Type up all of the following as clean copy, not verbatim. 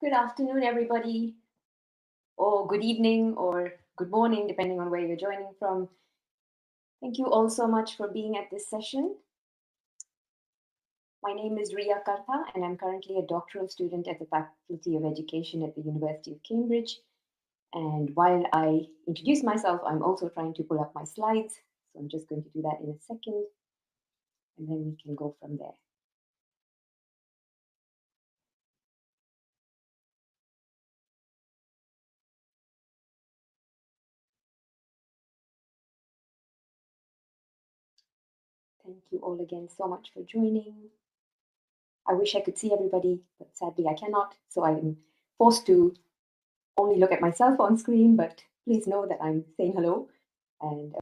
Good afternoon, everybody, or good evening, or good morning, depending on where you're joining from. Thank you all so much for being at this session. My name is Riya Kartha, and I'm currently a doctoral student at the Faculty of Education at the University of Cambridge. And while I introduce myself, I'm also trying to pull up my slides. So I'm just going to do that in a second, and then we can go from there. Thank you all again so much for joining. I wish I could see everybody, but sadly I cannot. So I'm forced to only look at myself on screen, but please know that I'm saying hello. And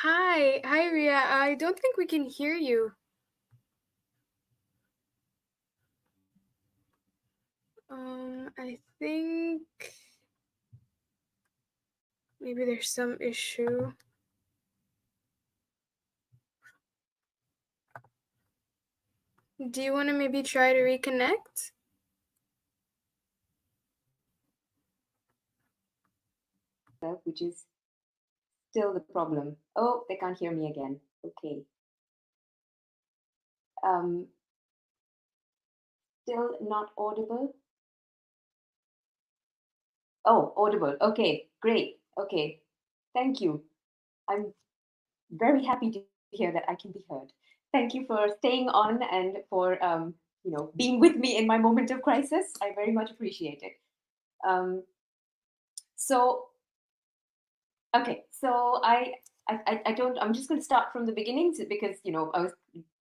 Hi, Riya. I don't think we can hear you. I think maybe there's some issue. Do you want to maybe try to reconnect? which is still the problem. Oh, they can't hear me again. Okay. Um, Still not audible. Oh, audible. Okay, great. Okay, thank you. I'm very happy to hear that I can be heard. Thank you for staying on and for being with me in my moment of crisis. I very much appreciate it. Um, so okay, so I don't. I'm just going to start from the beginning because I was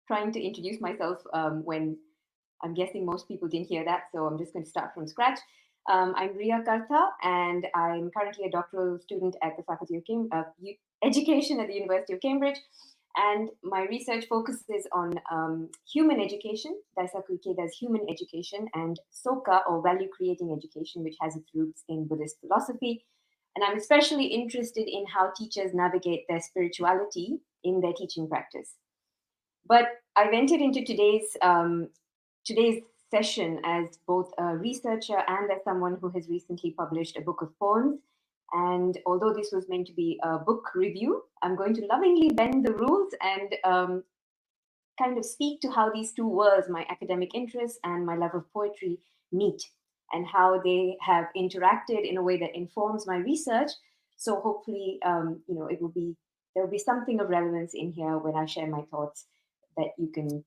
trying to introduce myself when I'm guessing most people didn't hear that, so I'm just going to start from scratch. I'm Riya Kartha, and I'm currently a doctoral student at the Faculty of Education at the University of Cambridge. And my research focuses on human education, Daisaku Ikeda's human education, and Soka, or value creating education, which has its roots in Buddhist philosophy. And I'm especially interested in how teachers navigate their spirituality in their teaching practice. But I've entered into today's session as both a researcher and as someone who has recently published a book of poems. And although this was meant to be a book review, I'm going to lovingly bend the rules and kind of speak to how these two worlds, my academic interests and my love of poetry, meet and how they have interacted in a way that informs my research. So hopefully, it will be there will be something of relevance in here when I share my thoughts that you can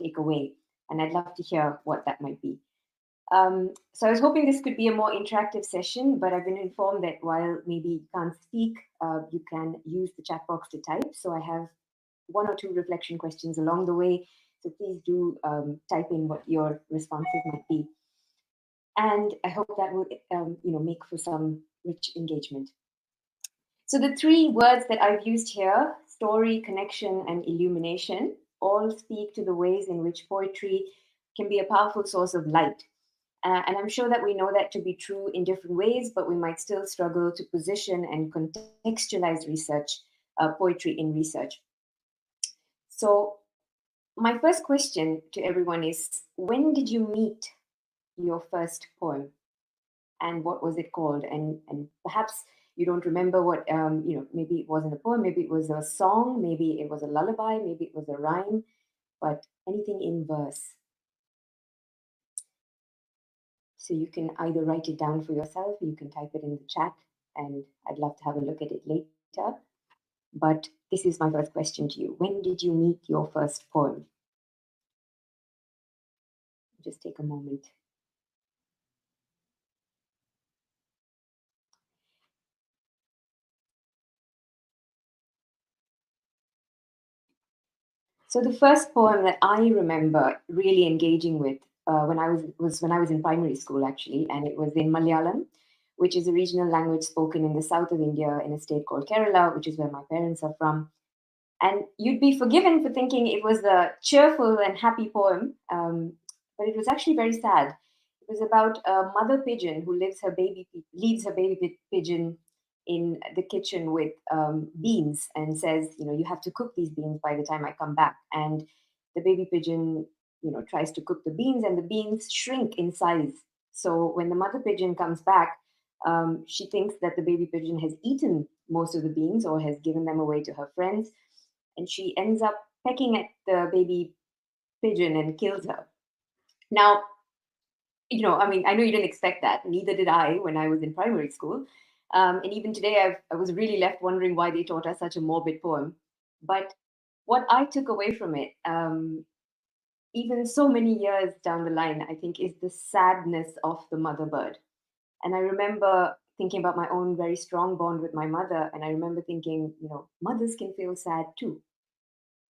take away. And I'd love to hear what that might be. So I was hoping this could be a more interactive session, but I've been informed that while maybe you can't speak, you can use the chat box to type. So I have one or two reflection questions along the way. So please do type in what your responses might be. And I hope that will, make for some rich engagement. So the three words that I've used here, story, connection, and illumination, all speak to the ways in which poetry can be a powerful source of light. And I'm sure that we know that to be true in different ways, but we might still struggle to position and contextualize research poetry in research. So, my first question to everyone is, when did you meet your first poem? And what was it called? And perhaps you don't remember what, maybe it wasn't a poem, maybe it was a song, maybe it was a lullaby, maybe it was a rhyme, but anything in verse. So you can either write it down for yourself, you can type it in the chat, and I'd love to have a look at it later. But this is my first question to you. When did you meet your first poem? Just take a moment. So the first poem that I remember really engaging with when I was when I was in primary school actually, and it was in Malayalam, which is a regional language spoken in the south of India in a state called Kerala, which is where my parents are from. And you'd be forgiven for thinking it was a cheerful and happy poem, but it was actually very sad. It was about a mother pigeon who leaves her baby pigeon in the kitchen with beans and says, you have to cook these beans by the time I come back. And the baby pigeon, tries to cook the beans, and the beans shrink in size. So when the mother pigeon comes back, she thinks that the baby pigeon has eaten most of the beans or has given them away to her friends, and she ends up pecking at the baby pigeon and kills her. Now, I mean, I know you didn't expect that. Neither did I when I was in primary school. And even today, I was really left wondering why they taught us such a morbid poem. But what I took away from it, even so many years down the line, I think, is the sadness of the mother bird. And I remember thinking about my own very strong bond with my mother. And I remember thinking, mothers can feel sad too.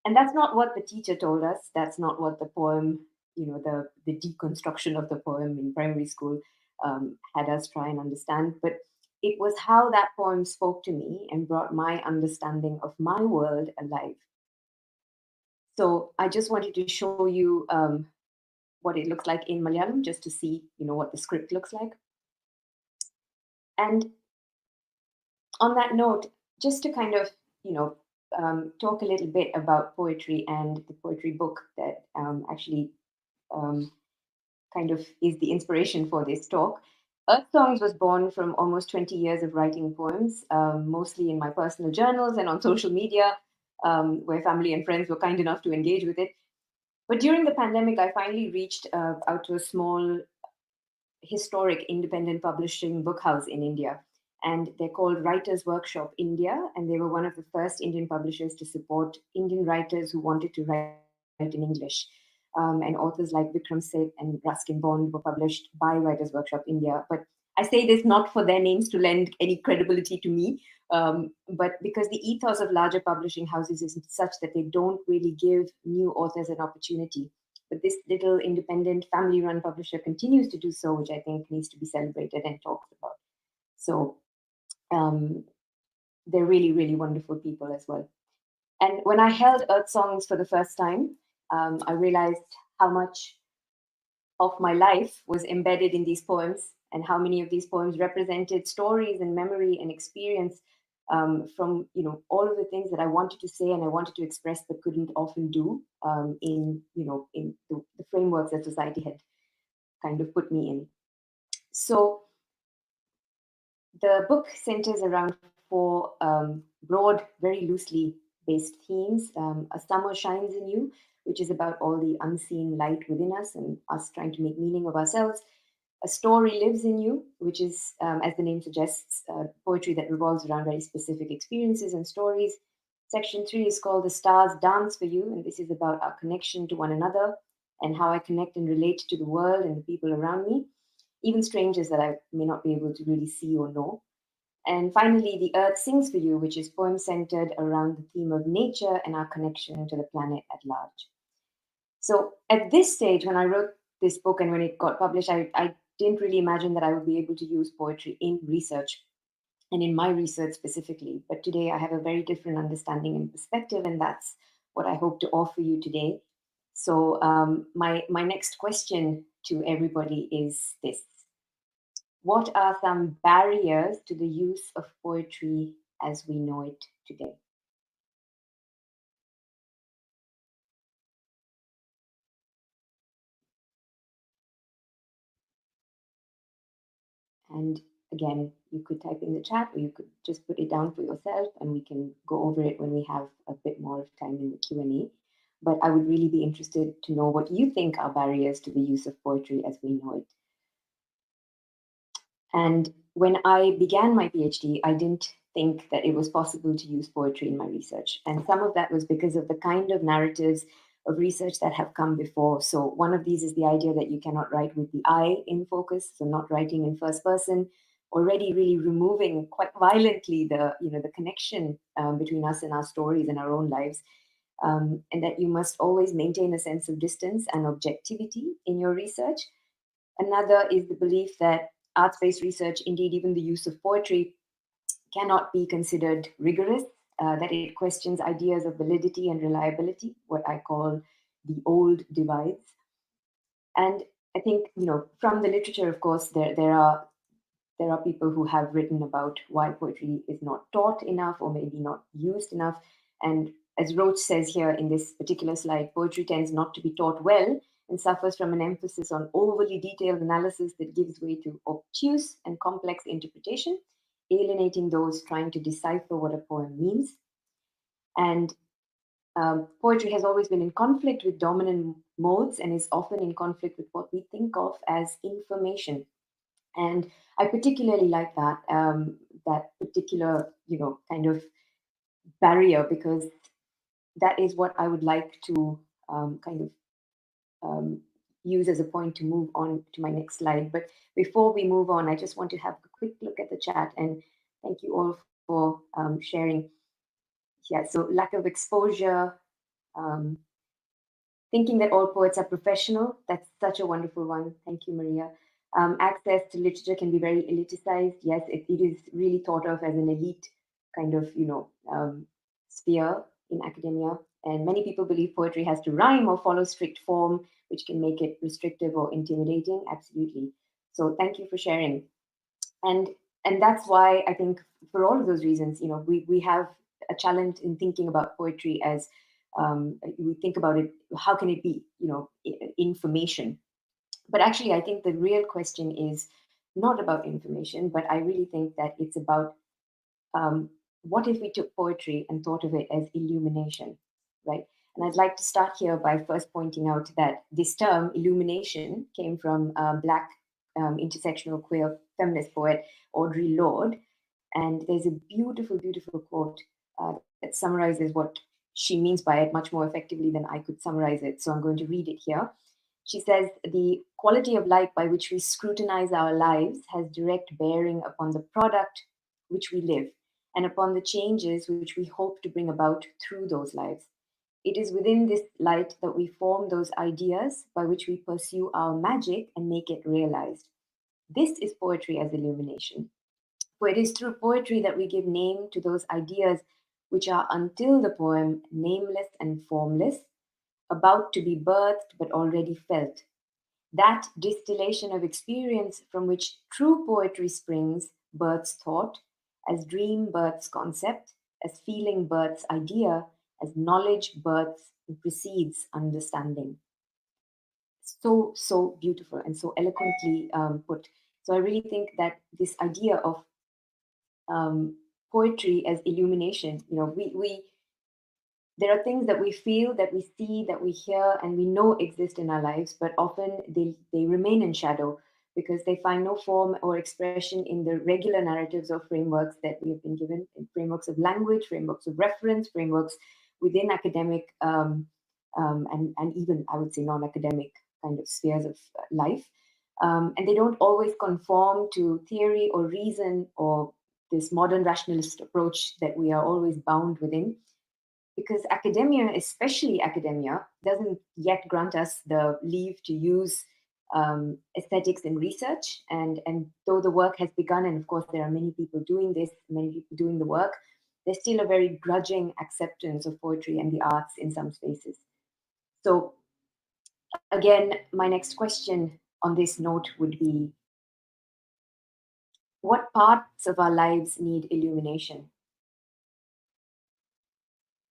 And that's not what the teacher told us. That's not what the poem, the deconstruction of the poem in primary school had us try and understand. But it was how that poem spoke to me and brought my understanding of my world alive. So I just wanted to show you what it looks like in Malayalam, just to see, what the script looks like. And on that note, just to kind of, talk a little bit about poetry and the poetry book that actually um, kind of is the inspiration for this talk. Earthsongs was born from almost 20 years of writing poems, mostly in my personal journals and on social media, where family and friends were kind enough to engage with it. But during the pandemic, I finally reached out to a small historic independent publishing book house in India. And they're called Writers Workshop India. And they were one of the first Indian publishers to support Indian writers who wanted to write in English. And authors like Vikram Seth and Ruskin Bond were published by Writers Workshop India. But I say this not for their names to lend any credibility to me, but because the ethos of larger publishing houses is such that they don't really give new authors an opportunity. But this little independent family run publisher continues to do so, which I think needs to be celebrated and talked about. So um, they're really, really wonderful people as well. And when I held Earthsongs for the first time, I realized how much of my life was embedded in these poems, and how many of these poems represented stories and memory and experience from all of the things that I wanted to say and I wanted to express but couldn't often do in the frameworks that society had kind of put me in. So the book centers around four broad, very loosely based themes. A Summer Shines in You, which is about all the unseen light within us and us trying to make meaning of ourselves. A Story Lives in You, which is, as the name suggests, poetry that revolves around very specific experiences and stories. Section 3 is called The Stars Dance for You, and this is about our connection to one another and how I connect and relate to the world and the people around me, even strangers that I may not be able to really see or know. And finally, The Earth Sings for You, which is poem centered around the theme of nature and our connection to the planet at large. So at this stage, when I wrote this book and when it got published, I didn't really imagine that I would be able to use poetry in research and in my research specifically. But today I have a very different understanding and perspective, and that's what I hope to offer you today. So my next question to everybody is this: what are some barriers to the use of poetry as we know it today? And again, you could type in the chat or you could just put it down for yourself and we can go over it when we have a bit more of time in the Q&A. But I would really be interested to know what you think are barriers to the use of poetry as we know it. And when I began my PhD, I didn't think that it was possible to use poetry in my research. And some of that was because of the kind of narratives of research that have come before. So one of these is the idea that you cannot write with the I in focus, so not writing in first person, already really removing quite violently the connection between us and our stories and our own lives. And that you must always maintain a sense of distance and objectivity in your research. Another is the belief that arts-based research, indeed even the use of poetry, cannot be considered rigorous, that it questions ideas of validity and reliability, what I call the old divides. And I think, from the literature, of course, there are people who have written about why poetry is not taught enough or maybe not used enough. And as Roach says here in this particular slide, poetry tends not to be taught well and suffers from an emphasis on overly detailed analysis that gives way to obtuse and complex interpretation, alienating those trying to decipher what a poem means. And poetry has always been in conflict with dominant modes and is often in conflict with what we think of as information. And I particularly like that particular kind of barrier, because that is what I would like to kind of use as a point to move on to my next slide. But before we move on, I just want to have a quick look at the chat, and thank you all for sharing. Yeah, so lack of exposure, um, thinking that all poets are professional. That's such a wonderful one. Thank you, Maria. Access to literature can be very eliticized. Yes, it is really thought of as an elite kind of, sphere in academia. And many people believe poetry has to rhyme or follow strict form, which can make it restrictive or intimidating. Absolutely. So thank you for sharing. And and that's why I think for all of those reasons, we have a challenge in thinking about poetry as we think about it. How can it be, information? But actually, I think the real question is not about information, but I really think that it's about what if we took poetry and thought of it as illumination, right? And I'd like to start here by first pointing out that this term, illumination, came from Black intersectional queer feminist poet Audre Lorde. And there's a beautiful, beautiful quote that summarizes what she means by it much more effectively than I could summarize it. So I'm going to read it here. She says, "The quality of light by which we scrutinize our lives has direct bearing upon the product which we live and upon the changes which we hope to bring about through those lives. It is within this light that we form those ideas by which we pursue our magic and make it realized. This is poetry as illumination. For it is through poetry that we give name to those ideas which are until the poem nameless and formless, about to be birthed but already felt. That distillation of experience from which true poetry springs births thought, as dream births concept, as feeling births idea, as knowledge births and precedes understanding." So, so beautiful and so eloquently put. So I really think that this idea of poetry as illumination, we there are things that we feel, that we see, that we hear, and we know exist in our lives, but often they remain in shadow because they find no form or expression in the regular narratives or frameworks that we have been given, in frameworks of language, frameworks of reference, frameworks within academic and even, I would say, non-academic kind of spheres of life. And they don't always conform to theory or reason or this modern rationalist approach that we are always bound within, because academia, especially academia, doesn't yet grant us the leave to use aesthetics in research. And though the work has begun, and of course there are many people doing this, many people doing the work, there's still a very grudging acceptance of poetry and the arts in some spaces. So again, my next question on this note would be, what parts of our lives need illumination?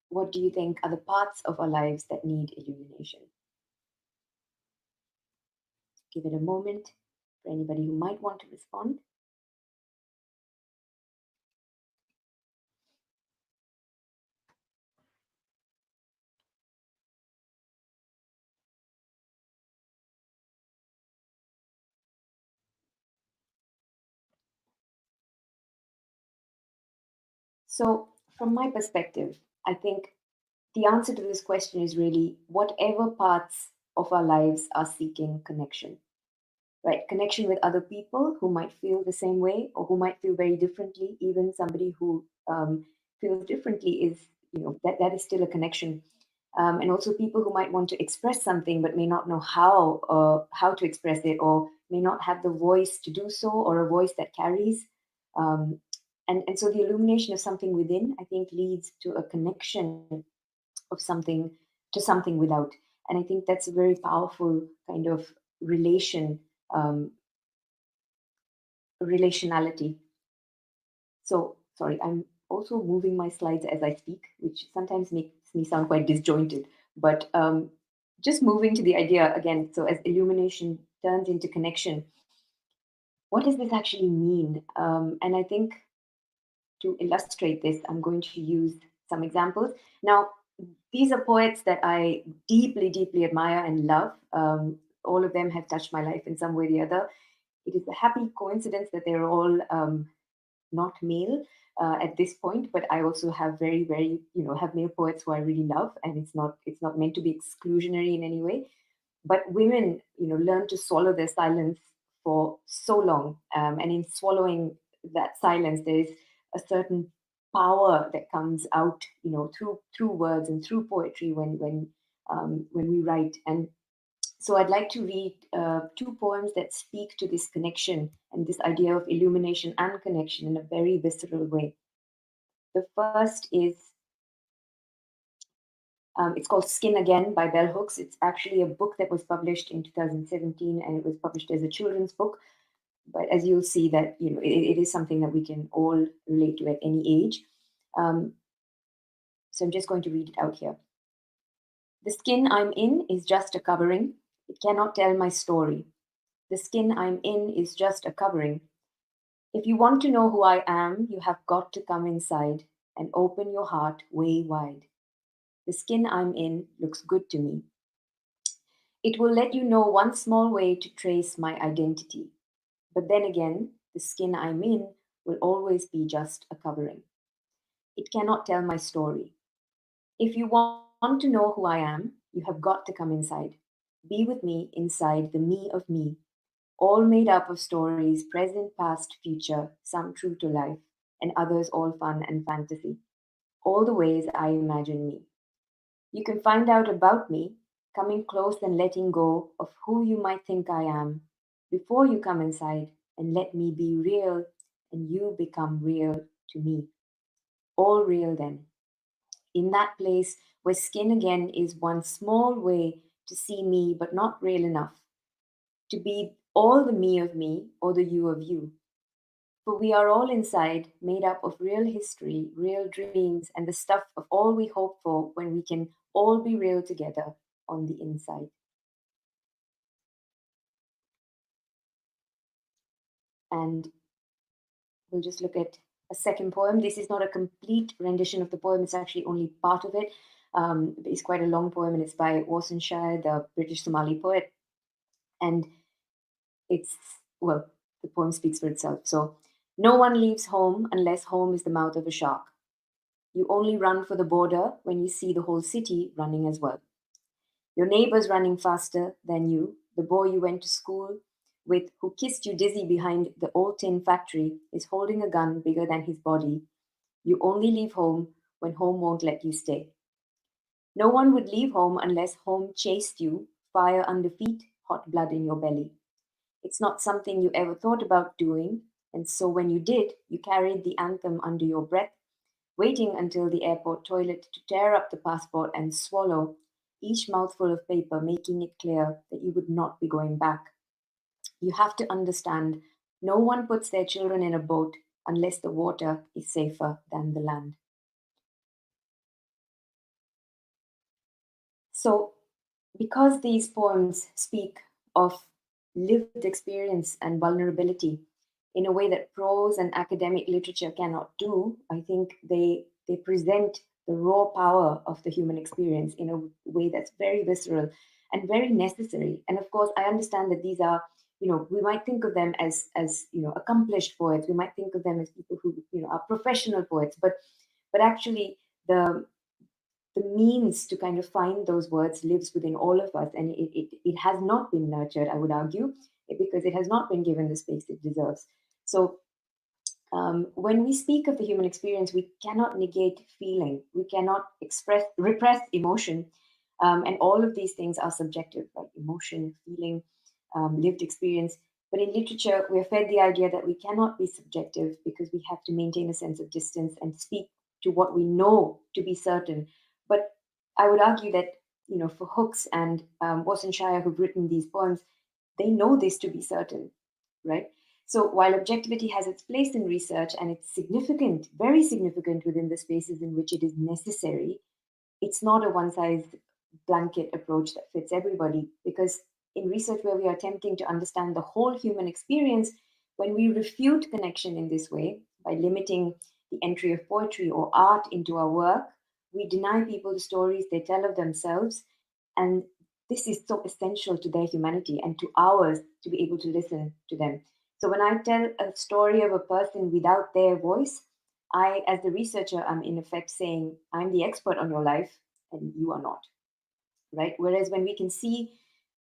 What do you think are the parts of our lives that need illumination? Give it a moment for anybody who might want to respond. So, from my perspective, I think the answer to this question is really whatever parts of our lives are seeking connection, right? Connection with other people who might feel the same way or who might feel very differently. Even somebody who feels differently is, that is still a connection. And also people who might want to express something but may not know how to express it, or may not have the voice to do so, or a voice that carries. Um, and so the illumination of something within, I think, leads to a connection of something to something without. And I think that's a very powerful kind of relation, relationality. So, sorry, I'm also moving my slides as I speak, which sometimes makes me sound quite disjointed. But just moving to the idea again, so as illumination turns into connection, what does this actually mean? And I think to illustrate this, I'm going to use some examples. Now, these are poets that I deeply, deeply admire and love. All of them have touched my life in some way or the other. It is a happy coincidence that they're all not male at this point, but I also have very, very, have male poets who I really love, and it's not meant to be exclusionary in any way. But women, learn to swallow their silence for so long, and in swallowing that silence, there is a certain power that comes out, through words and through poetry when we write. And so I'd like to read two poems that speak to this connection and this idea of illumination and connection in a very visceral way. The first is, it's called Skin Again by Bell Hooks. It's actually a book that was published in 2017, and it was published as a children's book. But as you'll see that, it is something that we can all relate to at any age. Um, so I'm just going to read it out here. The skin I'm in is just a covering. It cannot tell my story. The skin I'm in is just a covering. If you want to know who I am, you have got to come inside and open your heart way wide. The skin I'm in looks good to me. It will let you know one small way to trace my identity. But then again, the skin I'm in will always be just a covering. It cannot tell my story. If you want to know who I am, you have got to come inside. Be with me inside the me of me, all made up of stories, present, past, future, some true to life, and others all fun and fantasy. All the ways I imagine me. You can find out about me, coming close and letting go of who you might think I am, before you come inside and let me be real and you become real to me. All real then. In that place where skin again is one small way to see me, but not real enough to be all the me of me or the you of you. For we are all inside, made up of real history, real dreams, and the stuff of all we hope for when we can all be real together on the inside. And we'll just look at a second poem. This is not a complete rendition of the poem, it's actually only part of it. It's quite a long poem, and it's by Worcestershire, the British Somali poet. And it's, well, the poem speaks for itself. So, no one leaves home unless home is the mouth of a shark. You only run for the border when you see the whole city running as well. Your neighbor's running faster than you. The boy you went to school with, who kissed you dizzy behind the old tin factory, is holding a gun bigger than his body. You only leave home when home won't let you stay. No one would leave home unless home chased you, fire under feet, hot blood in your belly. It's not something you ever thought about doing, and so when you did, you carried the anthem under your breath, waiting until the airport toilet to tear up the passport and swallow each mouthful of paper, making it clear that you would not be going back. You have to understand no one puts their children in a boat unless the water is safer than the land. So, because these poems speak of lived experience and vulnerability in a way that prose and academic literature cannot do, I think they present the raw power of the human experience in a way that's very visceral and very necessary. And of course, I understand that these are, we might think of them as accomplished poets. We might think of them as people who, are professional poets. But but actually the means to kind of find those words lives within all of us, and it has not been nurtured, I would argue, because it has not been given the space it deserves. So when we speak of the human experience, we cannot negate feeling, we cannot repress emotion, and all of these things are subjective, like emotion, feeling, lived experience. But in literature, we are fed the idea that we cannot be subjective because we have to maintain a sense of distance and speak to what we know to be certain. But I would argue that, for Hooks and Shire, who've written these poems, they know this to be certain, right? So while objectivity has its place in research and it's significant, very significant within the spaces in which it is necessary, it's not a one size blanket approach that fits everybody. Because in research where we are attempting to understand the whole human experience, when we refute connection in this way by limiting the entry of poetry or art into our work, we deny people the stories they tell of themselves. And this is so essential to their humanity and to ours to be able to listen to them. So when I tell a story of a person without their voice, I, as the researcher, am in effect saying, I'm the expert on your life and you are not, right? Whereas when we can see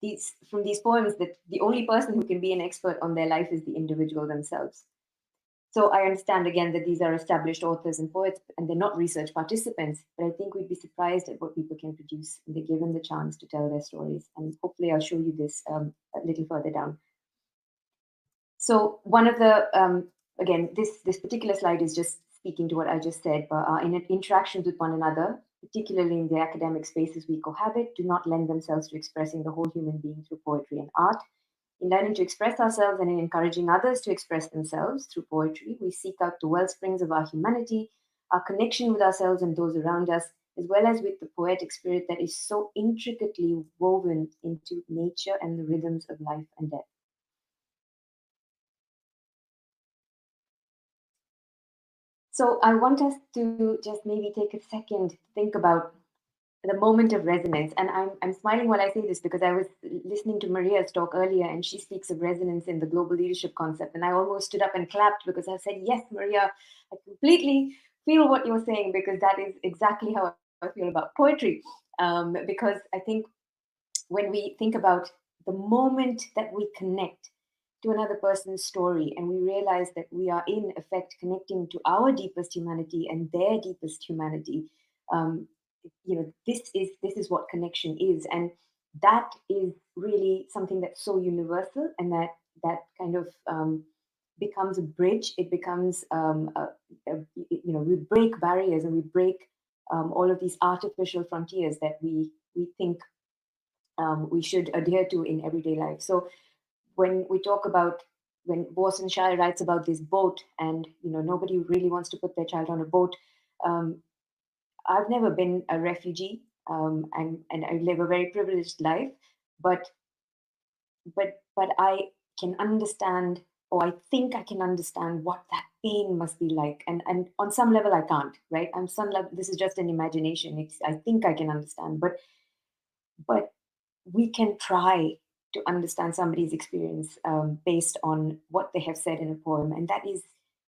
these from these poems that the only person who can be an expert on their life is the individual themselves. So I understand again that these are established authors and poets and they're not research participants, but I think we'd be surprised at what people can produce when they're given the chance to tell their stories. And hopefully I'll show you this a little further down. So one of the again, this particular slide is just speaking to what I just said, but our interactions with one another, particularly in the academic spaces we cohabit, do not lend themselves to expressing the whole human being through poetry and art. In learning to express ourselves and in encouraging others to express themselves through poetry, we seek out the wellsprings of our humanity, our connection with ourselves and those around us, as well as with the poetic spirit that is so intricately woven into nature and the rhythms of life and death. So I want us to just maybe take a second to think about the moment of resonance. And I'm smiling while I say this because I was listening to Maria's talk earlier and she speaks of resonance in the global leadership concept. And I almost stood up and clapped because I said, yes, Maria, I completely feel what you're saying because that is exactly how I feel about poetry. Because I think when we think about the moment that we connect to another person's story and we realize that we are in effect connecting to our deepest humanity and their deepest humanity, um, this is what connection is, and that is really something that's so universal, and that kind of becomes a bridge. It becomes we break barriers and we break all of these artificial frontiers that we think we should adhere to in everyday life. So when we talk about when Bose and Shai writes about this boat, and nobody really wants to put their child on a boat. Um, I've never been a refugee, and I live a very privileged life, but but I can understand, or I think I can understand what that pain must be like, and on some level I can't, right? On some level, this is just an imagination. I think I can understand, but we can try to understand somebody's experience based on what they have said in a poem. And that is,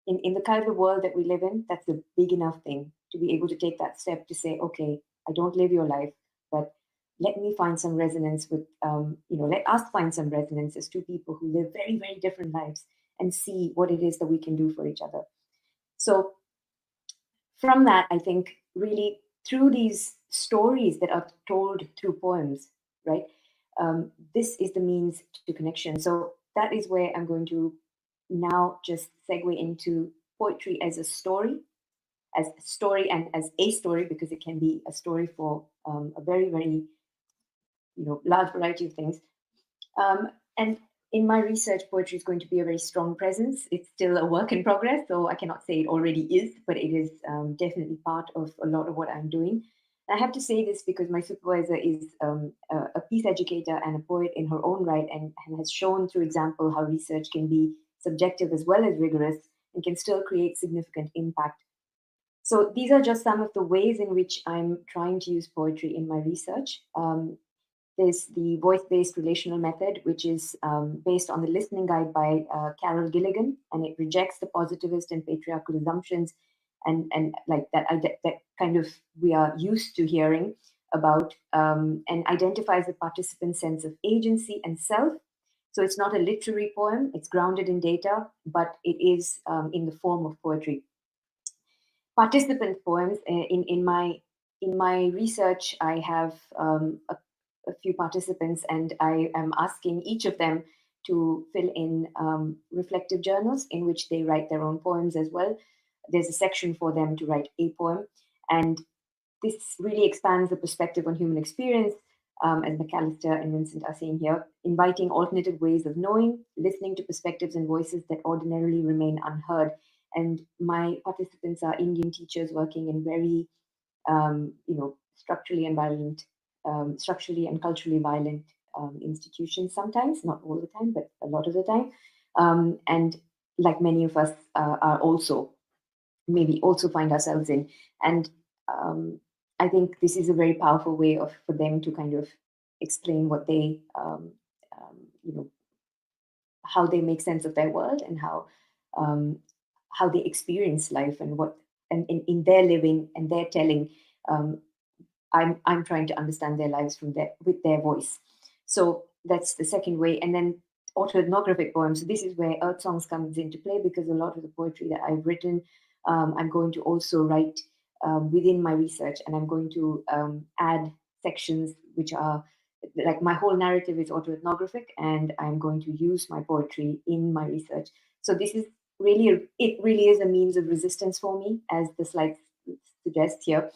in the kind of world that we live in, that's a big enough thing to be able to take that step to say, okay, I don't live your life, but let me find some resonance with, let us find some resonance as two people who live very, very different lives and see what it is that we can do for each other. So from that, I think really through these stories that are told through poems, right? This is the means to connection. So that is where I'm going to now just segue into poetry as a story and as a story, because it can be a story for a very, very large variety of things. And in my research, poetry is going to be a very strong presence. It's still a work in progress, so I cannot say it already is, but it is definitely part of a lot of what I'm doing. I have to say this because my supervisor is a peace educator and a poet in her own right, and has shown through example how research can be subjective as well as rigorous and can still create significant impact. So these are just some of the ways in which I'm trying to use poetry in my research. There's the voice-based relational method, which is based on the listening guide by Carol Gilligan, and it rejects the positivist and patriarchal assumptions and like that kind of we are used to hearing about, and identifies the participant's sense of agency and self. So it's not a literary poem; it's grounded in data, but it is in the form of poetry. Participant poems in my research, I have a few participants, and I am asking each of them to fill in reflective journals in which they write their own poems as well. There's a section for them to write a poem, and this really expands the perspective on human experience, as McAllister and Vincent are saying here, inviting alternative ways of knowing, listening to perspectives and voices that ordinarily remain unheard. And my participants are Indian teachers working in very, structurally and violent, structurally and culturally violent institutions. Sometimes, not all the time, but a lot of the time. And like many of us are also maybe also find ourselves in. And um, I think this is a very powerful way of for them to kind of explain what they, um, you know, how they make sense of their world, and um, how they experience life, and what, and in their living and their telling. Um, I'm trying to understand their lives from their with their voice. So that's the second way. And then autoethnographic poems. So this is where Earthsongs comes into play, because a lot of the poetry that I've written, I'm going to also write within my research, and I'm going to add sections which are like my whole narrative is autoethnographic, and I'm going to use my poetry in my research. So this is it really is a means of resistance for me, as the slide suggests here.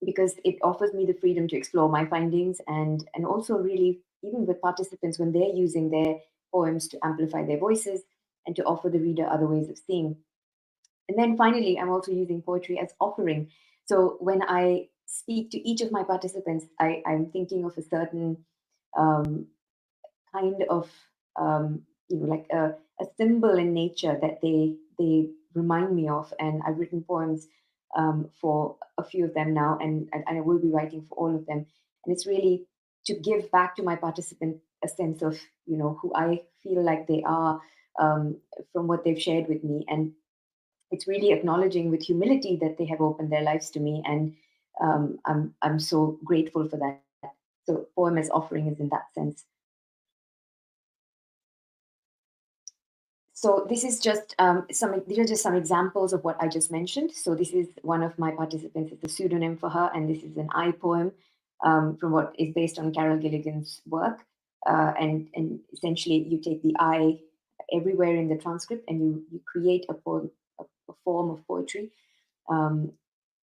Because it offers me the freedom to explore my findings, and also really, even with participants, when they're using their poems to amplify their voices and to offer the reader other ways of seeing. And then finally, I'm also using poetry as offering. So when I speak to each of my participants, I'm thinking of a certain um, kind of like a symbol in nature that they remind me of. And I've written poems for a few of them now, and I will be writing for all of them. And it's really to give back to my participant a sense of who I feel like they are, from what they've shared with me. And it's really acknowledging with humility that they have opened their lives to me, and I'm so grateful for that. So poem as offering is in that sense. So this is just these are just some examples of what I just mentioned. So this is one of my participants. It's a pseudonym for her, and this is an I poem from what is based on Carol Gilligan's work. And essentially, you take the I everywhere in the transcript, and you create a poem, a form of poetry. Um,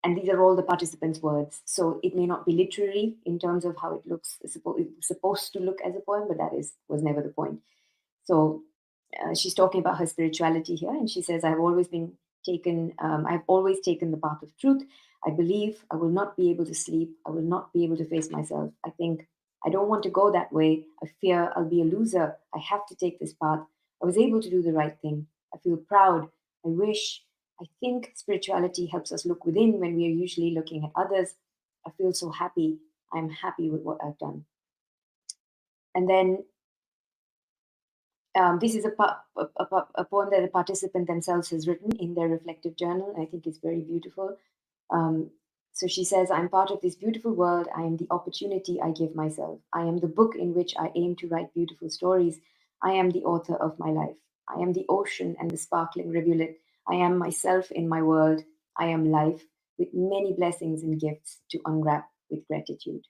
and these are all the participants' words. So it may not be literary in terms of how it looks. It's supposed to look as a poem, but that was never the point. So she's talking about her spirituality here, and she says, I've always taken the path of truth. I believe I will not be able to sleep. I will not be able to face myself. I think I don't want to go that way. I fear I'll be a loser. I have to take this path. I was able to do the right thing. I feel proud. I wish. I think spirituality helps us look within when we are usually looking at others. I feel so happy. I'm happy with what I've done. And then this is a poem that the participant themselves has written in their reflective journal. I think it's very beautiful. Um, so she says, I'm part of this beautiful world. I am the opportunity I give myself. I am the book in which I aim to write beautiful stories. I am the author of my life. I am the ocean and the sparkling rivulet. I am myself in my world. I am life, with many blessings and gifts to unwrap with gratitude.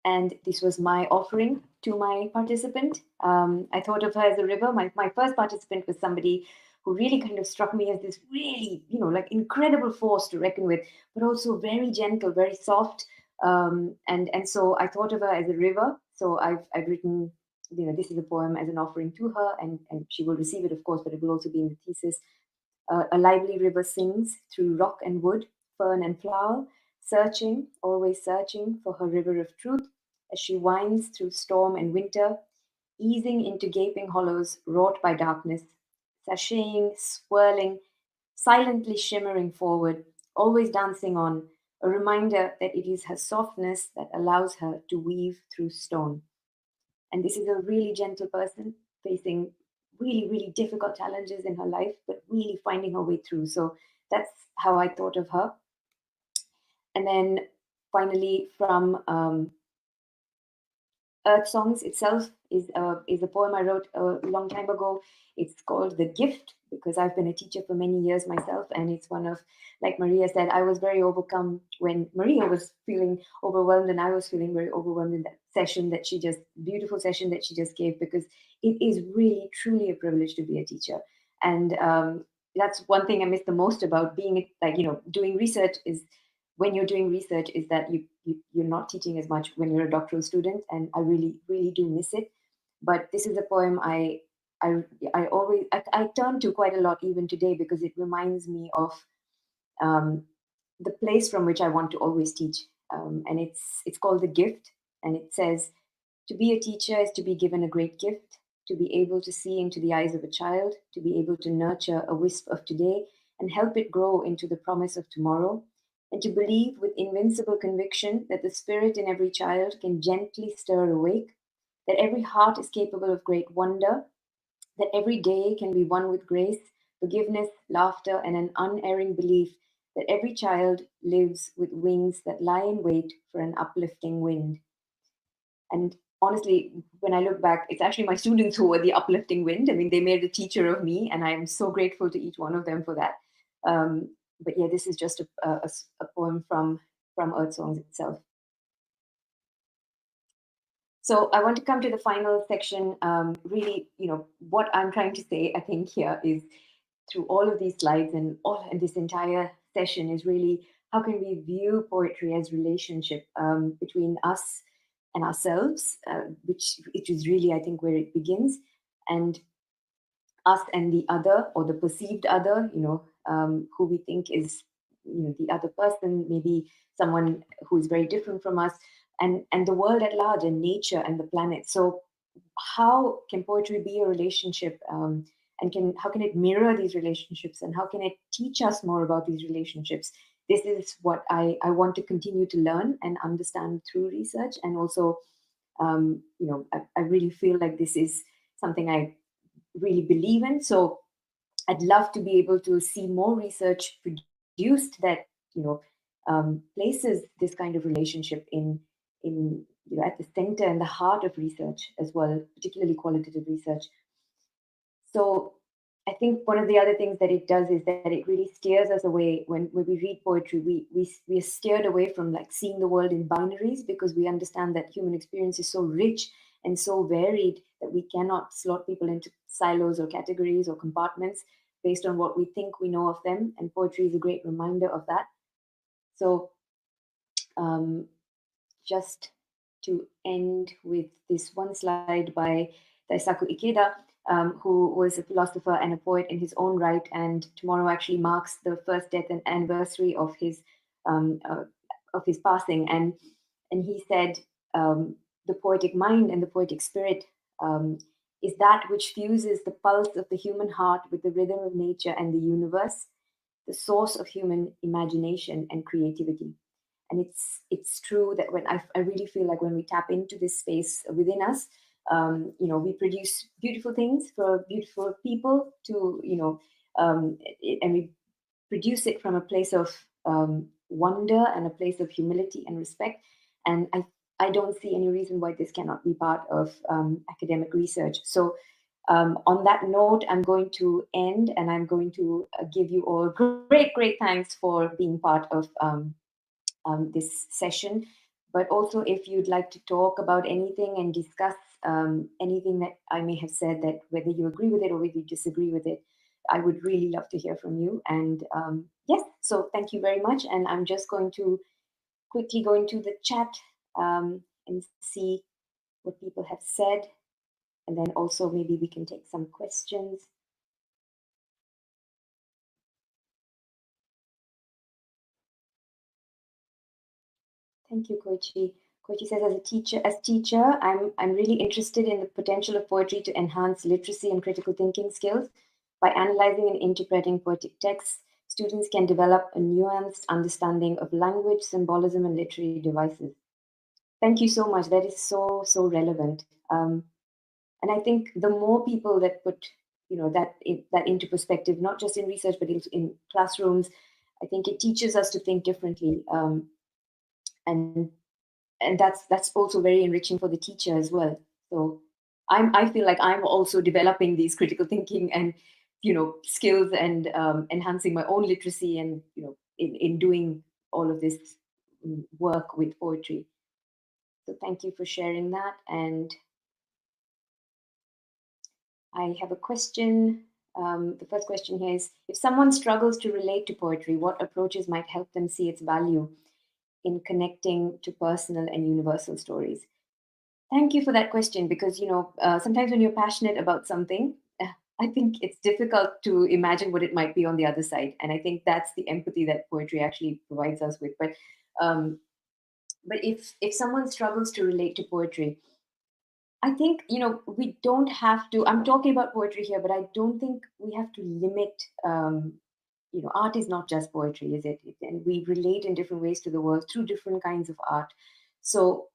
And this was my offering to my participant. I thought of her as a river. My first participant was somebody who really kind of struck me as this really, like incredible force to reckon with, but also very gentle, very soft. And so I thought of her as a river. So I've written, this is a poem as an offering to her, and she will receive it, of course, but it will also be in the thesis. A lively river sings through rock and wood, fern and flower, searching, always searching for her river of truth as she winds through storm and winter, easing into gaping hollows wrought by darkness, sashaying, swirling, silently shimmering forward, always dancing on, a reminder that it is her softness that allows her to weave through stone. And this is a really gentle person facing really, really difficult challenges in her life, but really finding her way through. So that's how I thought of her. And then finally, from Earthsongs itself is a poem I wrote a long time ago. It's called The Gift because I've been a teacher for many years myself, and it's one of, like Maria said, I was very overcome when Maria was feeling overwhelmed, and I was feeling very overwhelmed in that session that she just beautiful session that she just gave, because it is really truly a privilege to be a teacher, and that's one thing I miss the most about being like doing research is when you're doing research is that you're not teaching as much when you're a doctoral student, and I really really do miss it. But this is a poem I I turn to quite a lot even today because it reminds me of um, the place from which I want to always teach, and it's called The Gift, and it says, to be a teacher is to be given a great gift, to be able to see into the eyes of a child, to be able to nurture a wisp of today and help it grow into the promise of tomorrow, and to believe with invincible conviction that the spirit in every child can gently stir awake, that every heart is capable of great wonder, that every day can be won with grace, forgiveness, laughter, and an unerring belief that every child lives with wings that lie in wait for an uplifting wind. And honestly, when I look back, it's actually my students who were the uplifting wind. I mean, they made a teacher of me, and I'm so grateful to each one of them for that. But yeah, this is just a poem from Earth Songs itself. So I want to come to the final section. Really, what I'm trying to say, I think here is through all of these slides and this entire session is really how can we view poetry as relationship between us and ourselves, which is really I think where it begins, and us and the other or the perceived other, who we think is the other person, maybe someone who is very different from us, and the world at large and nature and the planet. So how can poetry be a relationship, and can how can it mirror these relationships, and how can it teach us more about these relationships? This is what I want to continue to learn and understand through research, and also I really feel like this is something I really believe in. So I'd love to be able to see more research produced that places this kind of relationship in at the center and the heart of research as well, particularly qualitative research. So I think one of the other things that it does is that it really steers us away when we read poetry. We are steered away from like seeing the world in binaries because we understand that human experience is so rich and so varied that we cannot slot people into silos or categories or compartments based on what we think we know of them. And poetry is a great reminder of that. So um, just to end with this one slide by Daisaku Ikeda, who was a philosopher and a poet in his own right. And tomorrow actually marks the first death and anniversary um, uh, of his passing. And he said, the poetic mind and the poetic spirit um, is that which fuses the pulse of the human heart with the rhythm of nature and the universe, the source of human imagination and creativity. And it's true that I really feel like when we tap into this space within us, we produce beautiful things for beautiful people to and we produce it from a place of wonder and a place of humility and respect. And I don't see any reason why this cannot be part of academic research. So on that note, I'm going to end, and I'm going to give you all great thanks for being part of this session. But also, if you'd like to talk about anything and discuss anything that I may have said, that whether you agree with it or whether you disagree with it, I would really love to hear from you. And yes, so thank you very much. And I'm just going to quickly go into the chat and see what people have said. And then also maybe we can take some questions. Thank you, Koichi. Koichi says, as teacher, I'm really interested in the potential of poetry to enhance literacy and critical thinking skills. By analyzing and interpreting poetic texts, students can develop a nuanced understanding of language, symbolism, and literary devices. Thank you so much. That is so relevant. And I think the more people that put that into perspective, not just in research but in classrooms. I think it teaches us to think differently, and that's also very enriching for the teacher as well. So I feel like I'm also developing these critical thinking and skills, and enhancing my own literacy, and in doing all of this work with poetry. So thank you for sharing that. And I have a question. The first question here is, if someone struggles to relate to poetry, what approaches might help them see its value in connecting to personal and universal stories? Thank you for that question, because sometimes when you're passionate about something, I think it's difficult to imagine what it might be on the other side, and I think that's the empathy that poetry actually provides us with. Um, but if someone struggles to relate to poetry, I think we don't have to. I'm talking about poetry here, but I don't think we have to limit. Art is not just poetry, is it? And we relate in different ways to the world through different kinds of art. So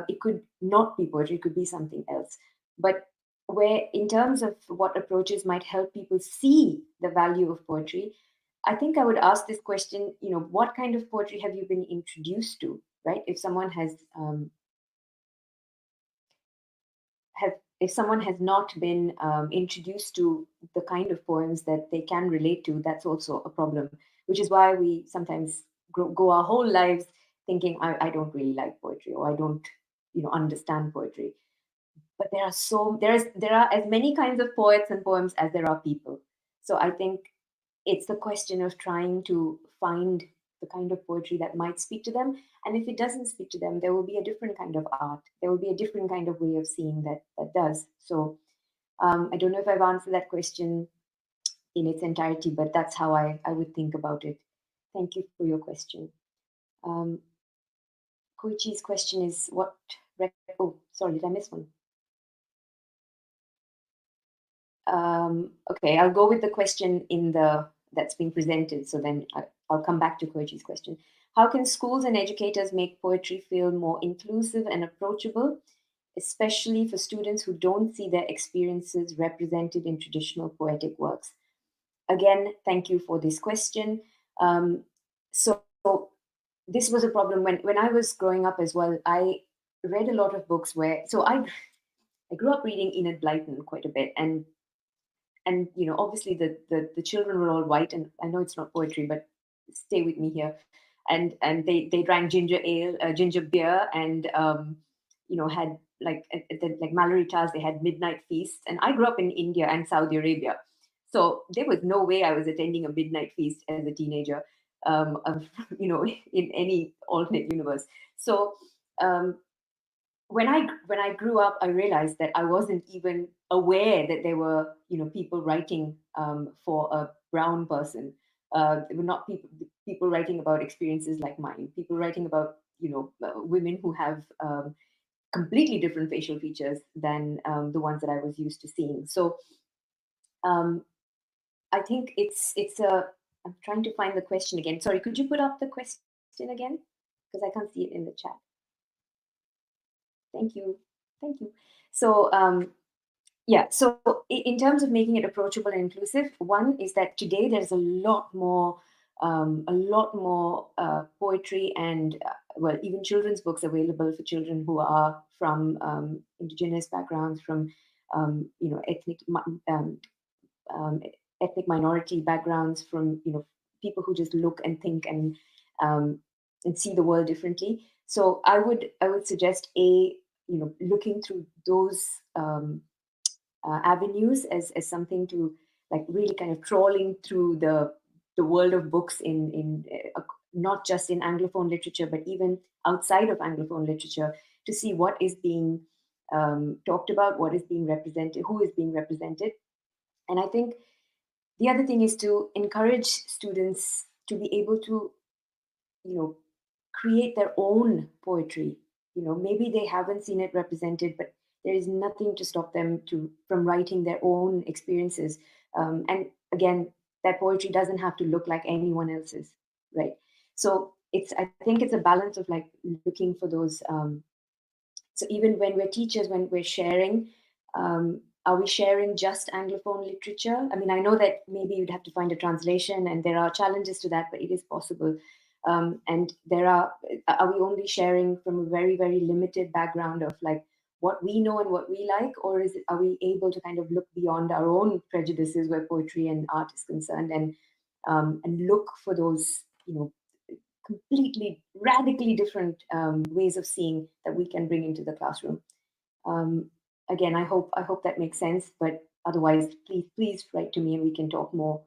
it could not be poetry; it could be something else. But where, in terms of what approaches might help people see the value of poetry, I think I would ask this question. What kind of poetry have you been introduced to? Right? If someone has not been introduced to the kind of poems that they can relate to, that's also a problem, which is why we sometimes go our whole lives thinking, I don't really like poetry, or I don't understand poetry. But there are as many kinds of poets and poems as there are people. So I think it's a question of trying to find the kind of poetry that might speak to them. And if it doesn't speak to them, there will be a different kind of art. There will be a different kind of way of seeing that does. So I don't know if I've answered that question in its entirety, but that's how I would think about it. Thank you for your question. Um, Koichi's question is oh, sorry, did I miss one? Okay, I'll go with the question that's been presented. So then I'll come back to Koichi's question. How can schools and educators make poetry feel more inclusive and approachable, especially for students who don't see their experiences represented in traditional poetic works? Again, thank you for this question. So this was a problem when I was growing up as well. I read a lot of books I grew up reading Enid Blyton quite a bit, and obviously the children were all white, and I know it's not poetry, but stay with me here. And they drank ginger ale, ginger beer, and had like Mallory Tars, they had midnight feasts. And I grew up in India and Saudi Arabia, so there was no way I was attending a midnight feast as a teenager, of, in any alternate universe. So um, when I grew up, I realized that I wasn't even aware that there were people writing for a brown person. There were not people writing about experiences like mine. People writing about women who have completely different facial features than the ones that I was used to seeing. So um, I think it's a. I'm trying to find the question again. Sorry, could you put up the question again? Because I can't see it in the chat. Thank you. Thank you. So, yeah, so in terms of making it approachable and inclusive, one is that today there's a lot more poetry and, well, even children's books available for children who are from indigenous backgrounds, from, ethnic um, ethnic minority backgrounds, from people who just look and think um, and see the world differently. So I would suggest looking through those avenues as something to, like, really kind of trawling through the world of books in not just in Anglophone literature, but even outside of Anglophone literature, to see what is being talked about, what is being represented, who is being represented. And I think the other thing is to encourage students to be able to, you know, create their own poetry. Maybe they haven't seen it represented, but there is nothing to stop them from writing their own experiences. And again, that poetry doesn't have to look like anyone else's, right? So I think it's a balance of, like, looking for those. So even when we're teachers, when we're sharing, Are we sharing just Anglophone literature? I mean, I know that maybe you'd have to find a translation, and there are challenges to that, but it is possible. And are we only sharing from a very, very limited background of like what we know and what we like, or are we able to kind of look beyond our own prejudices where poetry and art is concerned, and look for those, completely radically different ways of seeing that we can bring into the classroom. Um, Again, I hope that makes sense. But otherwise, please write to me and we can talk more.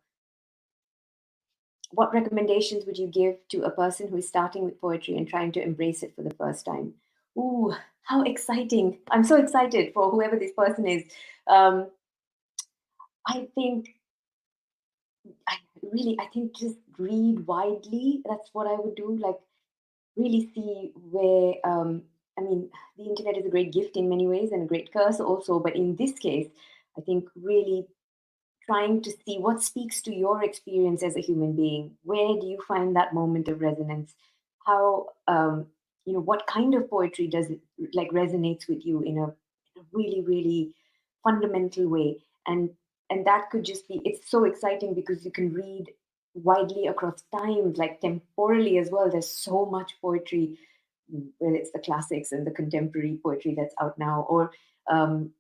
What recommendations would you give to a person who is starting with poetry and trying to embrace it for the first time? Ooh, how exciting! I'm so excited for whoever this person is. Um, I think I I think just read widely. That's what I would do. Like really see where I mean, the internet is a great gift in many ways and a great curse also, but in this case I think really trying to see what speaks to your experience as a human being. Where do you find that moment of resonance? How what kind of poetry does it like resonates with you in a really really fundamental way? And that could just be, it's so exciting because you can read widely across times, like temporally as well. There's so much poetry, whether it's the classics and the contemporary poetry that's out now, or um,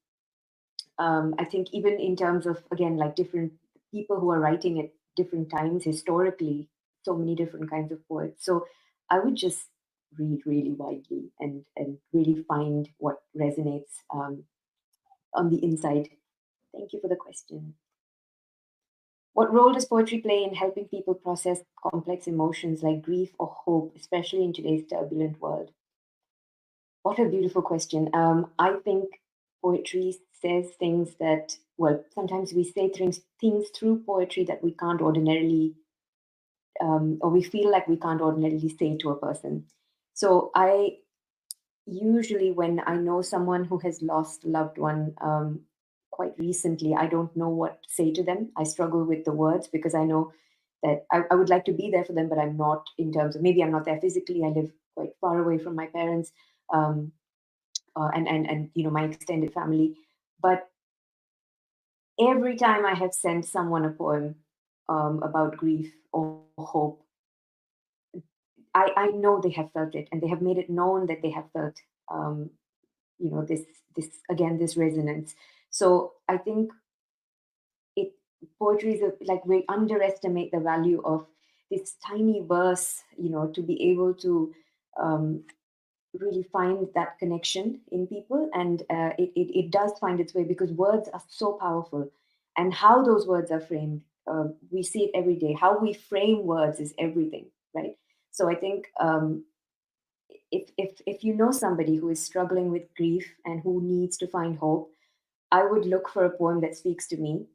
I think even in terms of, again, like different people who are writing at different times historically, so many different kinds of poets. So I would just read really widely and really find what resonates on the inside. Thank you for the question. What role does poetry play in helping people process complex emotions like grief or hope, especially in today's turbulent world? What a beautiful question. I think poetry says things that, well, sometimes we say things through poetry that we can't ordinarily, or we feel like we can't ordinarily say to a person. So I usually, when I know someone who has lost a loved one quite recently, I don't know what to say to them. I struggle with the words because I know that I would like to be there for them, but I'm not, in terms of, maybe I'm not there physically. I live quite far away from my parents. Um, and my extended family. But every time I have sent someone a poem about grief or hope, I know they have felt it, and they have made it known that they have felt um, this again, this resonance. So I think it poetry is like, we underestimate the value of this tiny verse, to be able to um, really find that connection in people. And it does find its way because words are so powerful, and how those words are framed, we see it every day. How we frame words is everything, right? So I think if you know somebody who is struggling with grief and who needs to find hope, I would look for a poem that speaks to me,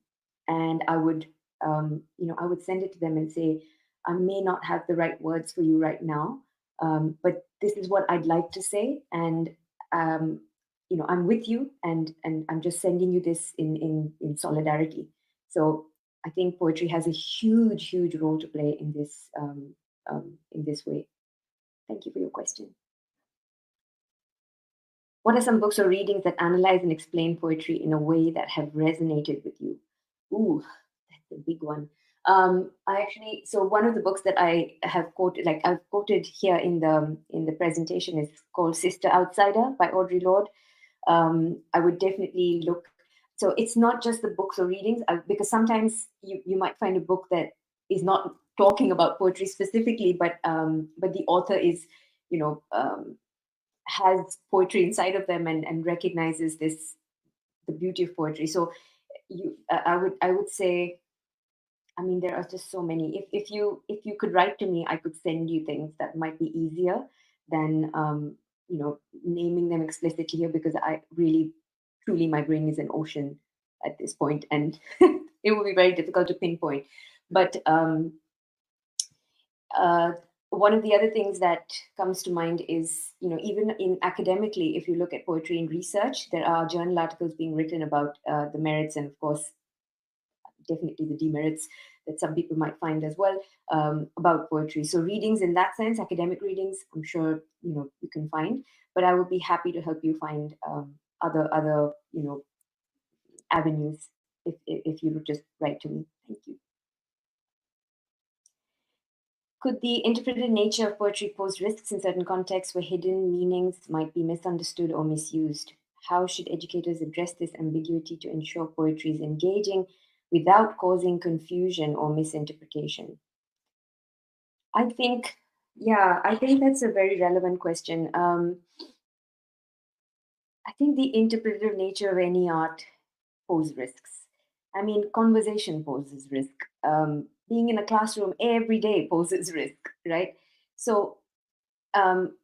and I would send it to them and say, I may not have the right words for you right now, but this is what I'd like to say, and I'm with you, and I'm just sending you this in solidarity. So I think poetry has a huge role to play in this way. Thank you for your question. What are some books or readings that analyze and explain poetry in a way that have resonated with you? Ooh, that's a big one. I actually, so one of the books that I have quoted, like I've quoted here in the presentation, is called Sister Outsider by Audre Lorde. I would definitely look. So it's not just the books or readings, because sometimes you might find a book that is not talking about poetry specifically, but the author is, you know, um, has poetry inside of them, and recognizes this, the beauty of poetry. So I would say, I mean, there are just so many. If you could write to me, I could send you things that might be easier than naming them explicitly here, because I really, truly, my brain is an ocean at this point, and it would be very difficult to pinpoint. But uh, one of the other things that comes to mind is, even in academically, if you look at poetry in research, there are journal articles being written about the merits, and of course definitely the demerits that some people might find as well, about poetry. So readings in that sense, academic readings, I'm sure you can find, but I would be happy to help you find other avenues if you would just write to me. Thank you. Could the interpreted nature of poetry pose risks in certain contexts where hidden meanings might be misunderstood or misused? How should educators address this ambiguity to ensure poetry is engaging without causing confusion or misinterpretation? I think, yeah, I think that's a very relevant question. I think the interpretive nature of any art pose risks. I mean, conversation poses risk. Being in a classroom every day poses risk, right? So um,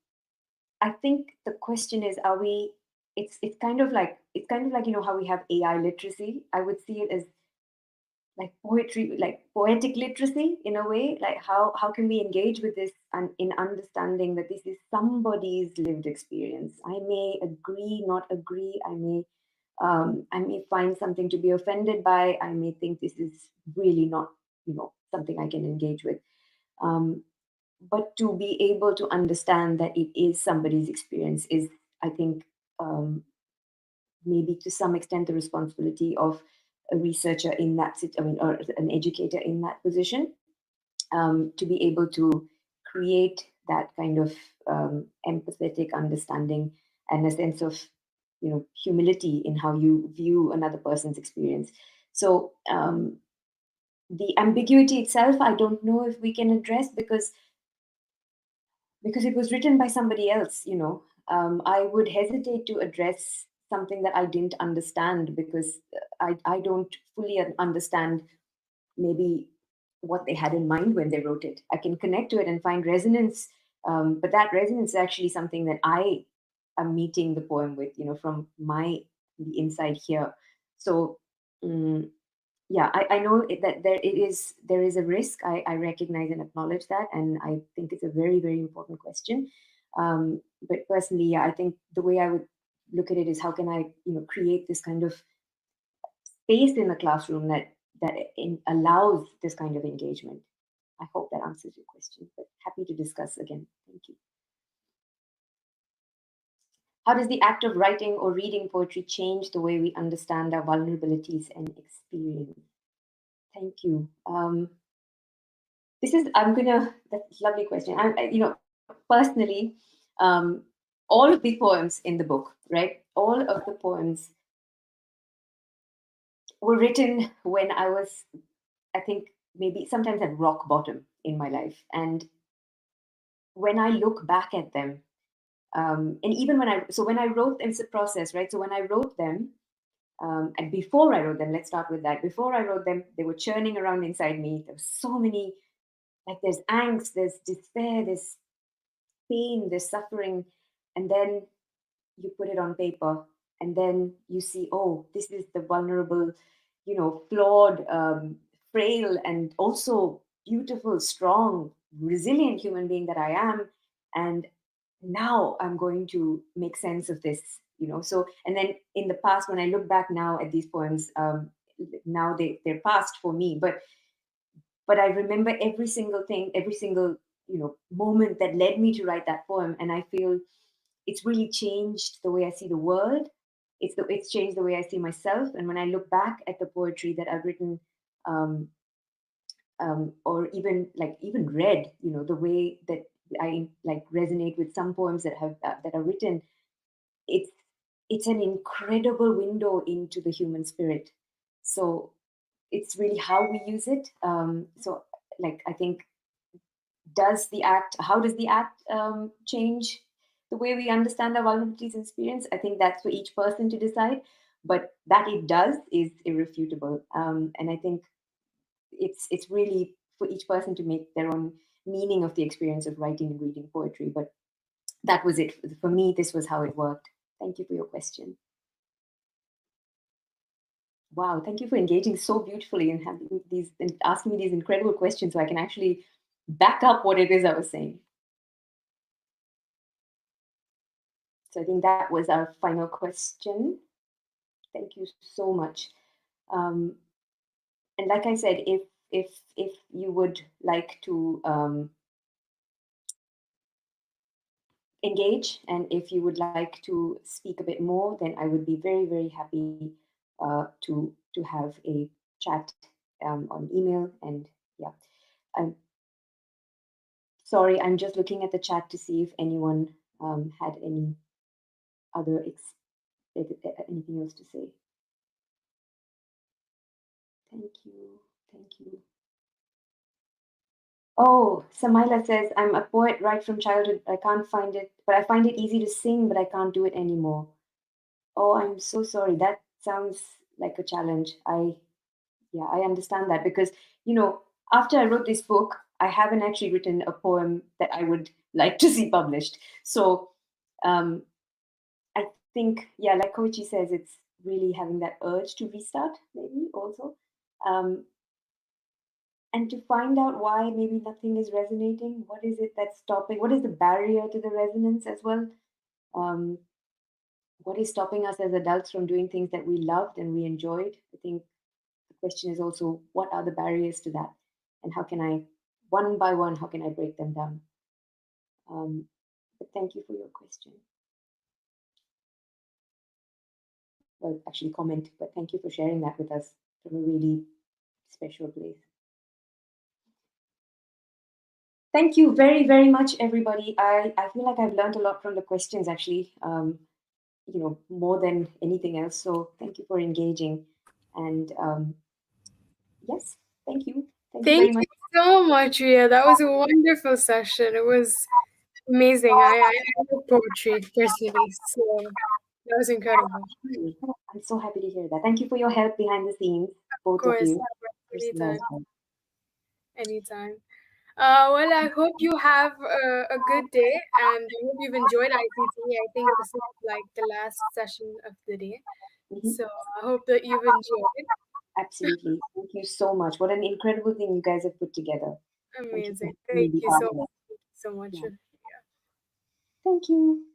I think the question is, are we? It's kind of like how we have AI literacy. I would see it as like poetry, like poetic literacy in a way. Like how can we engage with this and in understanding that this is somebody's lived experience. I may agree, not agree. I may find something to be offended by. I may think this is really not something I can engage with. Um, but to be able to understand that it is somebody's experience is, I think, um, maybe to some extent the responsibility of a researcher in that I mean, or an educator in that position, to be able to create that kind of empathetic understanding and a sense of humility in how you view another person's experience. So the ambiguity itself, I don't know if we can address, because it was written by somebody else. I would hesitate to address something that I didn't understand, because I don't fully understand maybe what they had in mind when they wrote it. I can connect to it and find resonance, but that resonance is actually something that I am meeting the poem with, from the inside here. So mm yeah, I know that there is a risk. I recognize and acknowledge that, and I think it's a very, very important question. But personally, yeah, I think the way I would look at it is, how can I create this kind of space in the classroom that allows this kind of engagement. I hope that answers your question, but happy to discuss again. Thank you. How does the act of writing or reading poetry change the way we understand our vulnerabilities and experience? Thank you. That's a lovely question. Personally, all of the poems in the book, right? All of the poems were written when I was, I think, maybe sometimes at rock bottom in my life. And when I look back at them, and even when I wrote them, it's a process, right? So when I wrote them, and before I wrote them, let's start with that. Before I wrote them, they were churning around inside me. There was so many, like there's angst, there's despair, there's pain, there's suffering. And then you put it on paper, and then you see, oh, this is the vulnerable, flawed, frail, and also beautiful, strong, resilient human being that I am. And now I'm going to make sense of this. So, and then in the past, when I look back now at these poems, now they're past for me, but I remember every single thing, every single moment that led me to write that poem, and I feel it's really changed the way I see the world. It's changed the way I see myself. And when I look back at the poetry that I've written, um, or even read, the way that I like resonate with some poems that are written, it's it's an incredible window into the human spirit. So it's really how we use it. So like I think, how does the act change the way we understand our vulnerabilities and experience? I think that's for each person to decide, but that it does is irrefutable. And I think it's really for each person to make their own meaning of the experience of writing and reading poetry. But that was it for me. This was how it worked. Thank you for your question. Wow, thank you for engaging so beautifully and having these and asking me these incredible questions, so I can actually back up what it is I was saying. So I think that was our final question. Thank you so much. Um, and like I said, if you would like to engage, and if you would like to speak a bit more, then I would be very, very happy to have a chat on email. And yeah, I'm sorry, I'm just looking at the chat to see if anyone had any other anything else to say. Thank you, thank you. Oh, Samaila says, I'm a poet right from childhood. I can't find it, but I find it easy to sing, but I can't do it anymore. Oh, I'm so sorry. That sounds like a challenge. Yeah, I understand that because, you know, after I wrote this book, I haven't actually written a poem that I would like to see published. So, um, I think, yeah, like Koichi says, it's really having that urge to restart, maybe also. Um, and to find out why maybe nothing is resonating. What is it that's stopping? What is the barrier to the resonance as well? Um, what is stopping us as adults from doing things that we loved and we enjoyed? I think the question is also what are the barriers to that? And how can I, one by one, how can I break them down? But thank you for your question. Well, actually, comment, but thank you for sharing that with us from a really special place. Thank you very, very much, everybody. I feel like I've learned a lot from the questions, actually, more than anything else. So thank you for engaging. And yes, thank you. Thank you Thank very much. you so much, Riya. That was a wonderful session. It was amazing. I love poetry personally, so that was incredible. I'm so happy to hear that. Thank you for your help behind the scenes, Of both of course, you. Ursula as anytime, well. anytime. Well, I hope you have a good day, and I hope you've enjoyed ICT. I think this is like the last session of the day, Mhm. so I hope that you've enjoyed. Absolutely. Thank you so much. What an incredible thing you guys have put together. Thank you for Amazing. letting me Thank be you part so of it. much. Thank you so much. Yeah. Thank you.